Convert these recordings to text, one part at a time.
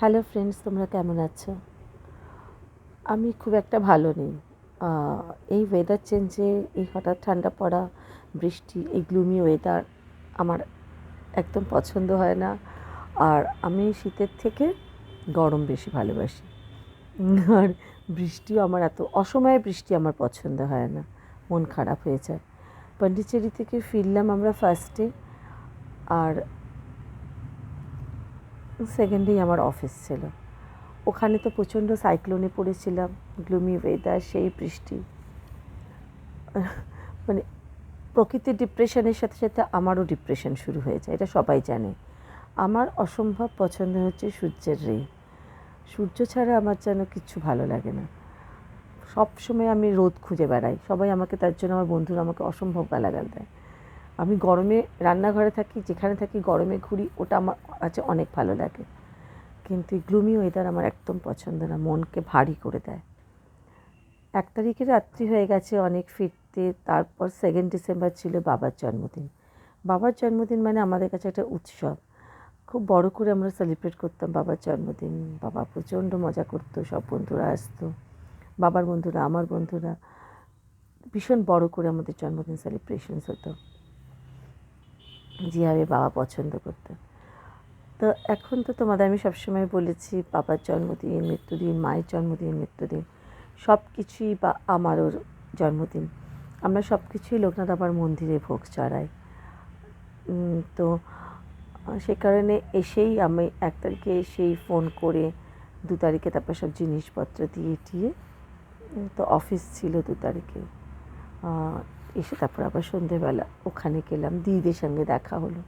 Hello friends, তোমরা কেমন আছো? আমি খুব একটা ভালো নেই। এই ওয়েদার চেঞ্জে, এই হঠাৎ ঠান্ডা পড়া, বৃষ্টি, এই গ্লুমি ওয়েদার আমার একদম পছন্দ হয় না। আর আমি শীতের থেকে গরম বেশি ভালোবাসি। আর বৃষ্টিও আমার এত অসময়ে বৃষ্টি আমার পছন্দ হয় না, মন খারাপ হয়ে যায়। পন্ডিচেরি থেকে ফিরলাম আমরা ফার্স্টে, আর সেকেন্ডেই আমার অফিস ছিল। ওখানে তো প্রচণ্ড সাইক্লোনে পড়েছিলাম, গ্লুমি ওয়েদার, সেই বৃষ্টি। মানে প্রকৃতির ডিপ্রেশনের সাথে সাথে আমারও ডিপ্রেশন শুরু হয়ে যায়, এটা সবাই জানে। আমার অসম্ভব পছন্দ হচ্ছে সূর্যের রে। সূর্য ছাড়া আমার যেন কিচ্ছু ভালো লাগে না। সব সময় আমি রোদ খুঁজে বেড়াই, সবাই আমাকে, তার জন্য আমার বন্ধুরা আমাকে অসম্ভব গালাগাল দেয়। আমি গরমে রান্নাঘরে থাকি, যেখানে থাকি গরমে ঘুরি, ওটা আমার কাছে অনেক ভালো লাগে। কিন্তু গ্লুমি ওয়েদার আমার একদম পছন্দ না, মনকে ভারী করে দেয়। 1 তারিখে রাত্রি হয়ে গেছে অনেক ফিরতে। তারপর 2 ডিসেম্বর ছিল বাবার জন্মদিন। বাবার জন্মদিন মানে আমাদের কাছে একটা উৎসব। খুব বড় করে আমরা সেলিব্রেট করতাম বাবার জন্মদিন। বাবা প্রচণ্ড মজা করতো, সব বন্ধুরা আসতো, বাবার বন্ধুরা, আমার বন্ধুরা। ভীষণ বড় করে আমাদের জন্মদিন সেলিব্রেশনস হতো, যেভাবে বাবা পছন্দ করতেন। তো এখন তো তোমাদের আমি সবসময় বলেছি, বাবার জন্মদিন, মৃত্যুদিন, মায়ের জন্মদিন, মৃত্যুদিন, সব কিছুই, বা আমারও জন্মদিন, আমরা সব কিছুই লোকনাথ বাবার মন্দিরে ভোগ চড়াই। তো সে কারণে এসেই আমি 1 তারিখে এসেই ফোন করে 2 তারিখে তারপর সব জিনিসপত্র দিয়ে টিয়ে, তো অফিস ছিল 2 তারিখে। এসে তারপর আবার সন্ধেবেলা ওখানে গেলাম, দিদিদের সঙ্গে দেখা হলো।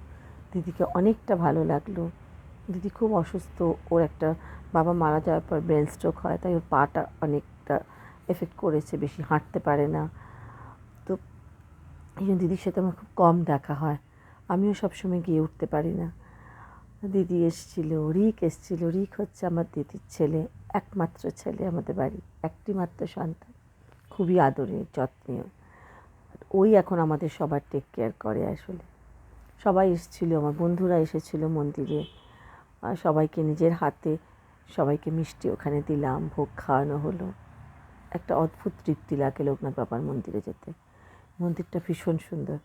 দিদিকে অনেকটা ভালো লাগলো। দিদি খুব অসুস্থ, ওর একটা বাবা মারা যাওয়ার পর ব্রেন স্ট্রোক হয়, তাই ওর পাটা অনেকটা এফেক্ট করেছে, বেশি হাঁটতে পারে না। তো এই জন্য দিদির সাথে আমার খুব কম দেখা হয়, আমিও সবসময় গিয়ে উঠতে পারি না। দিদি এসেছিল, রিক এসেছিল। রিক হচ্ছে আমার দিদির ছেলে, একমাত্র ছেলে আমাদের বাড়ি, একটি মাত্র সন্তান, খুবই আদরের, যত্নীয়। ওই এখন আমাদের সবার টেক কেয়ার করে আসলে। সবাই এসেছিলো, আমার বন্ধুরা এসেছিলো মন্দিরে, সবাইকে নিজের হাতে সবাইকে মিষ্টি ওখানে দিলাম, ভোগ খাওয়ানো হলো। একটা অদ্ভুত তৃপ্তি লাগে লোকনাথ বাবার মন্দিরে যেতে। মন্দিরটা ভীষণ সুন্দর।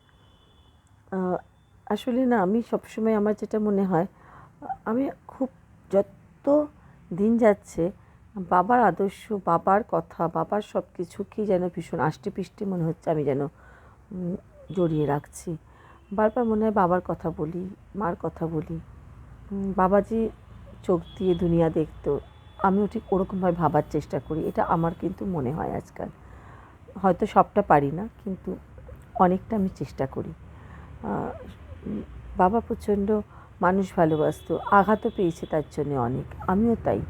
আসলে না, আমি সবসময় আমার যেটা মনে হয়, আমি খুব, যত দিন যাচ্ছে বাবার আদর্শ, বাবার কথা, বাবার সব কিছুকেই যেন ভীষণ আষ্টেপৃষ্টে মনে হচ্ছে আমি যেন জড়িয়ে রাখছি। বারবার মনে হয় বাবার কথা বলি, মার কথা বলি। বাবা যে চোখ দিয়ে দুনিয়া দেখতো, আমিও ঠিক ওরকমভাবে ভাবার চেষ্টা করি, এটা আমার কিন্তু মনে হয় আজকাল। হয়তো সবটা পারি না, কিন্তু অনেকটা আমি চেষ্টা করি। বাবা প্রচণ্ড মানুষ ভালোবাসতো, আঘাতও পেয়েছে তার জন্যে অনেক, আমিও তাই।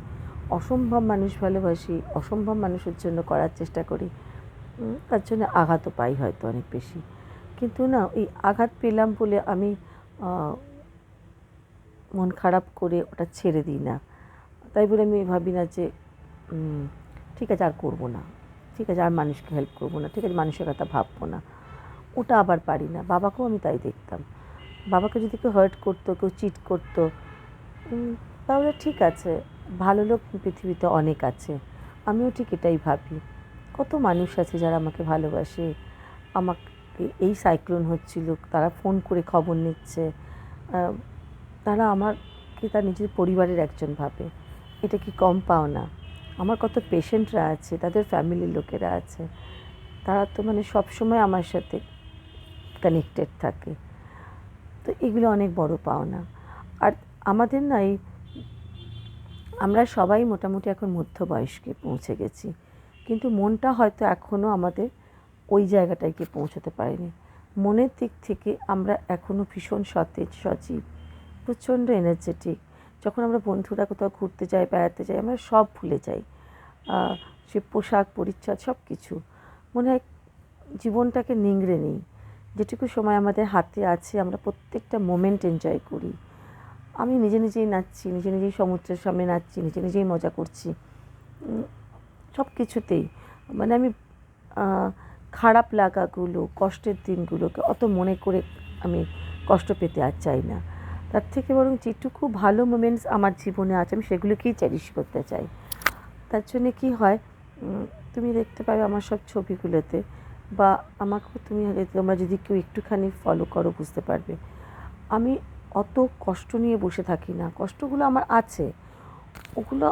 অসম্ভব মানুষ ভালোবাসি, অসম্ভব মানুষের জন্য করার চেষ্টা করি, তার জন্য আঘাতও পাই হয়তো অনেক বেশি। কিন্তু না, ওই আঘাত পেলাম বলে আমি মন খারাপ করে ওটা ছেড়ে দিই না। তাই বলে আমি ভাবি না যে ঠিক আছে আর করবো না, ঠিক আছে আর মানুষকে হেল্প করবো না, ঠিক আছে মানুষের কথা ভাববো না, ওটা আবার পারি না। বাবাকেও আমি তাই দেখতাম। বাবাকে যদি কেউ হার্ট করতো, কেউ চিট করতো, তাহলে ঠিক আছে, ভালো লোক পৃথিবীতে অনেক আছে। আমিও ঠিক এটাই ভাবি, কত মানুষ আছে যারা আমাকে ভালোবাসে। আমাকে এই সাইক্লোন হচ্ছিল, তারা ফোন করে খবর নিচ্ছে, তারা আমাকে তার নিজের পরিবারের একজন ভাবে। এটা কি কম পাওনা? আমার কত পেশেন্টরা আছে, তাদের ফ্যামিলির লোকেরা আছে, তারা তো মানে সবসময় আমার সাথে কানেক্টেড থাকে। তো এগুলো অনেক বড় পাওনা। আর আমাদের না, আমরা সবাই মোটামুটি এখন মধ্যবয়স্কে পৌঁছে গেছি, কিন্তু মনটা হয়তো এখনও আমাদের ওই জায়গাটায় গিয়ে পৌঁছতে পারেনি। মনের দিক থেকে আমরা এখনও ভীষণ সতেজ, সজীব, প্রচণ্ড এনার্জেটিক। যখন আমরা বন্ধুরা কোথাও ঘুরতে যাই, বেড়াতে যাই, আমরা সব ভুলে যাই, সে পোশাক পরিচ্ছদ সব কিছু। মনে হয় জীবনটাকে নিংড়ে নিই। যেটুকু সময় আমাদের হাতে আছে আমরা প্রত্যেকটা মোমেন্ট এনজয় করি। আমি নিজে নিজেই নাচছি, নিজে নিজেই সমুদ্রের সামনে নাচছি, নিজে নিজেই মজা করছি, সব কিছুতেই। মানে আমি খারাপ লাগাগুলো, কষ্টের দিনগুলোকে অত মনে করে আমি কষ্ট পেতে আর চাই না। তার থেকে বরং যেটুকু ভালো মোমেন্টস আমার জীবনে আছে আমি সেগুলোকেই চেরিশ করতে চাই। তার জন্যে কী হয়, তুমি দেখতে পাবে আমার সব ছবিগুলোতে, বা আমাকেও তোমরা যদি কেউ একটুখানি ফলো করো বুঝতে পারবে আমি অত কষ্ট নিয়ে বসে থাকি না। কষ্টগুলো আমার আছে, ওগুলো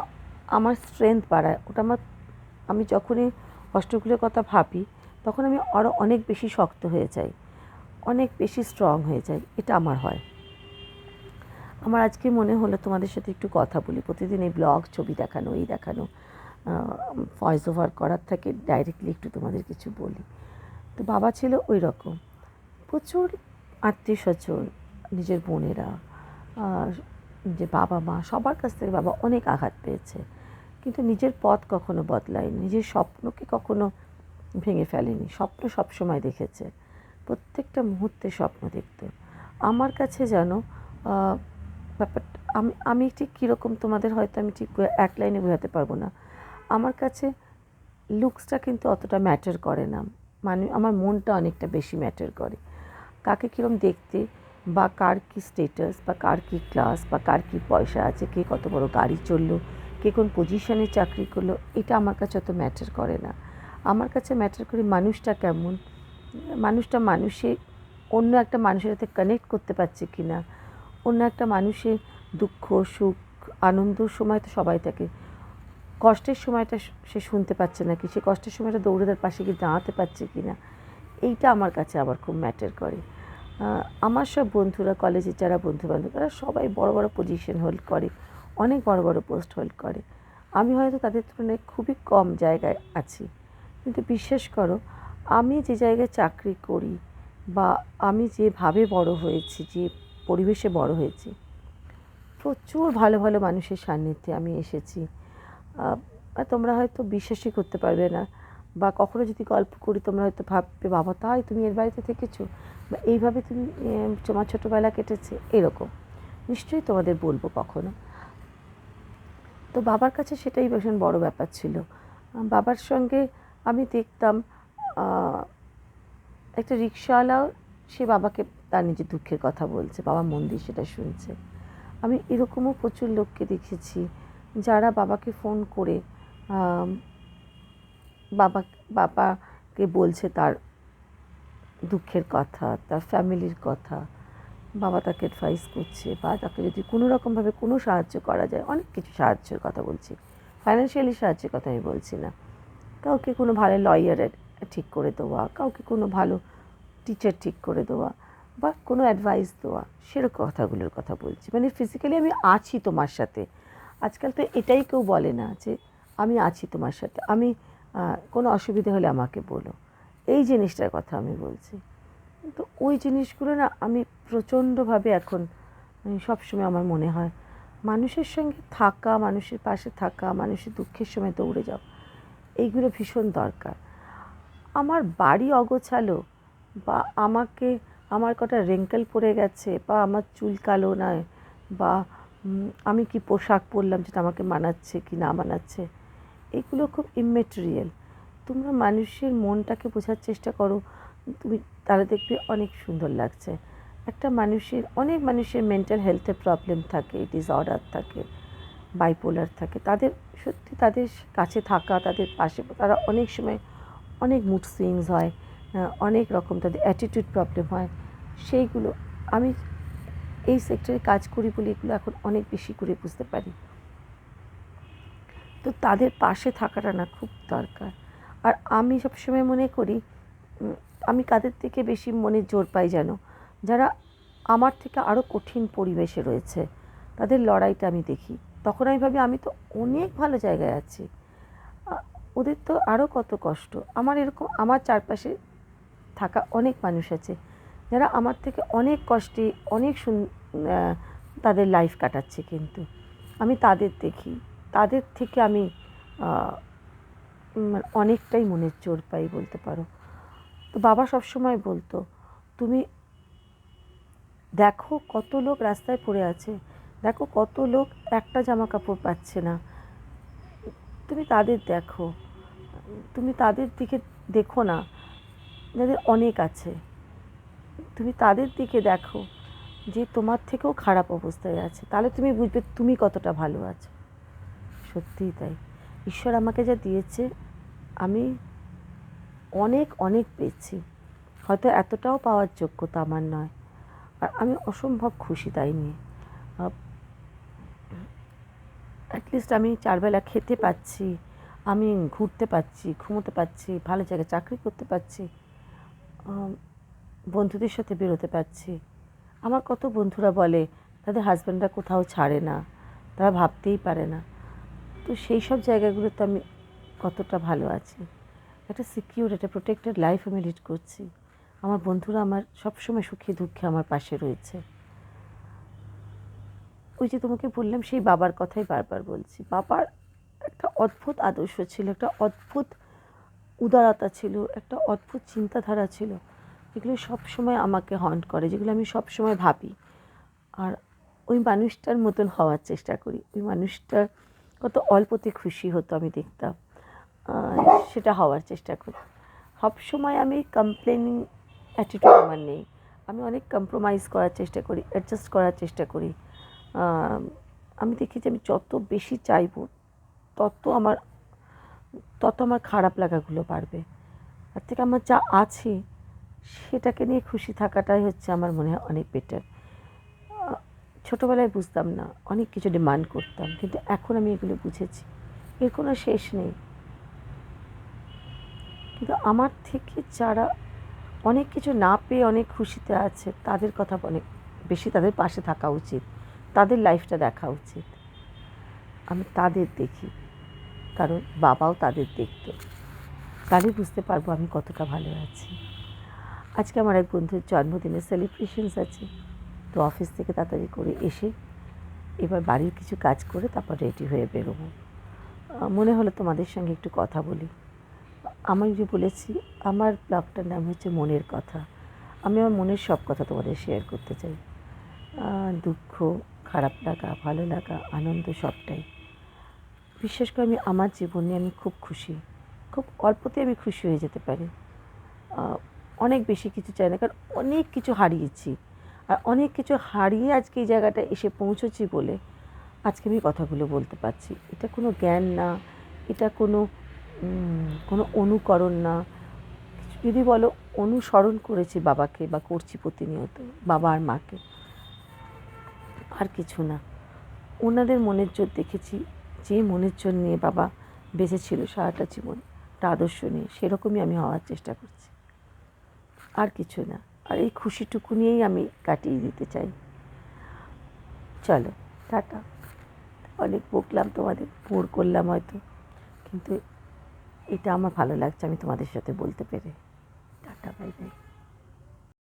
আমার স্ট্রেংথ বাড়ায়। আমি যখনই কষ্টগুলোর কথা ভাবি তখন আমি আরও অনেক বেশি শক্ত হয়ে যাই, অনেক বেশি স্ট্রং হয়ে যাই। এটা আমার হয়। আমার আজকে মনে হলো তোমাদের সাথে একটু কথা বলি। প্রতিদিন এই ব্লগ, ছবি দেখানো, এই দেখানো, ভয়েস ওভার করার থেকে ডাইরেক্টলি একটু তোমাদের কিছু বলি। তো বাবা ছিল ওই রকম, প্রচুর আত্মীয় স্বজন, নিজের বোনেরা, নিজের বাবা মা, সবার কাছ থেকে বাবা অনেক আঘাত পেয়েছে, কিন্তু নিজের পথ কখনো বদলায়নি, নিজের স্বপ্নকে কখনো ভেঙে ফেলেনি। স্বপ্ন সবসময় দেখেছে, প্রত্যেকটা মুহূর্তে স্বপ্ন দেখত। আমার কাছে যেন ব্যাপারটা, আমি ঠিক কীরকম তোমাদের হয়তো আমি ঠিক এক লাইনে বোঝাতে পারবো না। আমার কাছে লুকসটা কিন্তু অতটা ম্যাটার করে না, মানে আমার মনটা অনেকটা বেশি ম্যাটার করে। কাকে কীরকম দেখতে, বা কার কী স্টেটাস, বা কার কী ক্লাস, বা কার কী পয়সা আছে, কে কত বড় গাড়ি চললো, কে কোন পজিশনে চাকরি করলো, এটা আমার কাছে অত ম্যাটার করে না। আমার কাছে ম্যাটার করে মানুষটা কেমন, মানুষে অন্য একটা মানুষের সাথে কানেক্ট করতে পারছে কি না, অন্য একটা মানুষের দুঃখ সুখ আনন্দর সময় তো সবাই থাকে, কষ্টের সময়টা সে শুনতে পাচ্ছে না কি, সে কষ্টের সময়টা দৌড়ে তার পাশে গিয়ে দাঁড়াতে পারছে কি না, এইটা আমার কাছে আবার খুব ম্যাটার করে। আমার সব বন্ধুরা, কলেজের যারা বন্ধুবান্ধব, তারা সবাই বড় বড় পজিশন হোল্ড করে, অনেক বড় বড় পোস্ট হোল্ড করে। আমি হয়তো তাদের তুলনায় খুবই কম জায়গায় আছি, কিন্তু বিশ্বাস করো আমি যে জায়গায় চাকরি করি, বা আমি যেভাবে বড় হয়েছি, যে পরিবেশে বড় হয়েছি, প্রচুর ভালো ভালো মানুষের সান্নিধ্যে আমি এসেছি। তোমরা হয়তো বিশ্বাসই করতে পারবে না, বা কখনো যদি গল্প করি তোমরা হয়তো ভাববে বাবা তাই তুমি এর বাড়িতে থেকেছো, বা এইভাবে তুমি তোমার ছোটোবেলা কেটেছে, এরকম নিশ্চয়ই তোমাদের বলবো কখনো। তো বাবার কাছে সেটাই ভীষণ বড় ব্যাপার ছিল। বাবার সঙ্গে আমি দেখতাম একটা রিক্সাওয়ালাও সে বাবাকে তার নিজের দুঃখের কথা বলছে, বাবা মন দিয়ে সেটা শুনছে। আমি এরকমও প্রচুর লোককে দেখেছি যারা বাবাকে ফোন করে বাবাকে বলছে তার দুঃখের কথা, তার ফ্যামিলির কথা, বাবা তাকে অ্যাডভাইস করছে, বা তাকে যদি কোনো রকমভাবে কোনো সাহায্য করা যায়, অনেক কিছু সাহায্যের কথা বলছি, ফাইন্যান্সিয়ালি সাহায্যের কথা আমি বলছি না, কাউকে কোনো ভালো লয়ারের ঠিক করে দেওয়া, কাউকে কোনো ভালো টিচার ঠিক করে দেওয়া, বা কোনো অ্যাডভাইস দেওয়া, সেরকম কথাগুলোর কথা বলছি। মানে ফিজিক্যালি আমি আছি তোমার সাথে। আজকাল তো এটাই কেউ বলে না যে আমি আছি তোমার সাথে, আমি কোনো অসুবিধা হলে আমাকে বলো, এই জিনিসটার কথা আমি বলছি। তো ওই জিনিসগুলো না আমি প্রচণ্ডভাবে এখন সবসময় আমার মনে হয় মানুষের সঙ্গে থাকা, মানুষের পাশে থাকা, মানুষের দুঃখের সময় দৌড়ে যাও, এইগুলো ভীষণ দরকার। আমার বাড়ি অগোছালো, বা আমার কটা রেঙ্কেল পড়ে গেছে, বা আমার চুল কালো নয়, বা আমি কি পোশাক পরলাম যেটা আমাকে মানাচ্ছে কি না মানাচ্ছে, এগুলো খুব ইম্যাটেরিয়াল। তোমরা মানুষের মনটাকে বোঝার চেষ্টা করো, তুমি তারা দেখবে অনেক সুন্দর লাগছে। অনেক মানুষের মেন্টাল হেলথের প্রবলেম থাকে, ডিসঅর্ডার থাকে, বাইপোলার থাকে, তাদের কাছে থাকা, তাদের পাশে, তারা অনেক সময় অনেক মুড সুইংস হয়, অনেক রকম তাদের অ্যাটিটিউড প্রবলেম হয়। সেইগুলো আমি এই সেক্টরে কাজ করি বলে এগুলো এখন অনেক বেশি করে বুঝতে পারি। তো তাদের পাশে থাকাটা না খুব দরকার। আর আমি সবসময় মনে করি আমি কাদের থেকে বেশি মনে জোর পাই যেন, যারা আমার থেকে আরও কঠিন পরিবেশে রয়েছে, তাদের লড়াইটা আমি দেখি, তখন আমি ভাবি আমি তো অনেক ভালো জায়গায় আছি, ওদের তো আরও কত কষ্ট। আমার চারপাশে থাকা অনেক মানুষ আছে যারা আমার থেকে অনেক কষ্টে, তাদের লাইফ কাটাচ্ছে, কিন্তু আমি তাদের দেখি, তাদের থেকে আমি অনেকটাই মনের জোর পাই বলতে পারো। তো বাবা সবসময় বলতো তুমি দেখো কত লোক রাস্তায় পড়ে আছে, দেখো কত লোক একটা জামা কাপড় পাচ্ছে না, তুমি তাদের দিকে দেখো না, যাদের অনেক আছে, তুমি তাদের দিকে দেখো, যে তোমার থেকেও খারাপ অবস্থায় আছে, তাহলে তুমি বুঝবে তুমি কতটা ভালো আছো। সত্যিই তাই। ঈশ্বর আমাকে যা দিয়েছে আমি অনেক অনেক পেয়েছি, হয়তো এতটাও পাওয়ার যোগ্যতা আমার নয়। আর আমি অসম্ভব খুশি তাই নিয়ে। অ্যাটলিস্ট আমি 4 বেলা খেতে পাচ্ছি, আমি ঘুরতে পাচ্ছি, ঘুমোতে পাচ্ছি, ভালো জায়গায় চাকরি করতে পারছি, বন্ধুদের সাথে বেরোতে পারছি। আমার কত বন্ধুরা বলে তাদের হাজব্যান্ডরা কোথাও ছাড়ে না, তারা ভাবতেই পারে না। তো সেই সব জায়গাগুলোতে আমি কতটা ভালো আছি, একটা সিকিউর, একটা প্রোটেক্টেড লাইফ আমি লিড করছি। আমার বন্ধুরা আমার সবসময় সুখে দুঃখে আমার পাশে রয়েছে। ওই যে তোমাকে বললাম সেই বাবার কথাই বারবার বলছি। বাবার একটা অদ্ভুত আদর্শ ছিল, একটা অদ্ভুত উদারতা ছিল, একটা অদ্ভুত চিন্তাধারা ছিল, যেগুলো সবসময় আমাকে হন্ট করে, যেগুলো আমি সবসময় ভাবি। আর ওই মানুষটার মতন হওয়ার চেষ্টা করি। ওই মানুষটার কত অল্পতে খুশি হতো আমি দেখতাম, সেটা হওয়ার চেষ্টা করি। সবসময় আমি কমপ্লেনিং অ্যাটিটিউড আমার নেই। আমি অনেক কম্প্রোমাইজ করার চেষ্টা করি, অ্যাডজাস্ট করার চেষ্টা করি। আমি দেখি যে আমি যত বেশি চাইব তত আমার খারাপ লাগাগুলো বাড়বে। তার থেকে আমার যা আছে সেটাকে নিয়ে খুশি থাকাটাই হচ্ছে আমার মনে হয় অনেক বেটার। ছোটোবেলায় বুঝতাম না, অনেক কিছু ডিমান্ড করতাম, কিন্তু এখন আমি এগুলো বুঝেছি এর কোনো শেষ নেই। কিন্তু আমার থেকে যারা অনেক কিছু না পেয়ে অনেক খুশিতে আছে তাদের কথা অনেক বেশি, তাদের পাশে থাকা উচিত, তাদের লাইফটা দেখা উচিত। আমি তাদের দেখি, কারণ বাবাও তাদের দেখত, তাহলে বুঝতে পারবো আমি কতটা ভালো আছি। আজকে আমার এক বন্ধুর জন্মদিনের সেলিব্রেশনস আছে, তো অফিস থেকে তাড়াতাড়ি করে এসে এবার বাড়ির কিছু কাজ করে তারপর রেডি হয়ে বেরোবো। মনে হলো তোমাদের সঙ্গে একটু কথা বলি। আমি যে বলেছি আমার ব্লগটার নাম হচ্ছে মনের কথা। আমি আমার মনের সব কথা তোমাদের শেয়ার করতে চাই, দুঃখ, খারাপ লাগা, ভালো লাগা, আনন্দ, সবটাই। বিশেষ করে আমি আমার জীবন নিয়ে আমি খুব খুশি, খুব অল্পতে আমি খুশি হয়ে যেতে পারি। অনেক বেশি কিছু চাই না, কারণ অনেক কিছু হারিয়েছি, আর অনেক কিছু হারিয়ে আজকে এই জায়গাটা এসে পৌঁছেছি বলে আজকে আমি কথাগুলো বলতে পারছি। এটা কোনো জ্ঞান না, এটা কোনো অনুকরণ না। যদি বলো অনুসরণ করেছি বাবাকে বা করছি প্রতিনিয়ত, বাবা আর মাকে, আর কিছু না। ওনাদের মনের জোর দেখেছি, যে মনের জোর নিয়ে বাবা বেঁচে ছিল সারাটা জীবন, একটা আদর্শ নিয়ে, সেরকমই আমি হওয়ার চেষ্টা করছি, আর কিছু না। আর এই খুশিটুকু নিয়েই আমি কাটিয়ে দিতে চাই। চলো, টাটা। অনেক বকলাম, তোমাদের বোর করলাম হয়তো, কিন্তু এটা আমার ভালো লাগছে আমি তোমাদের সাথে বলতে পেরে।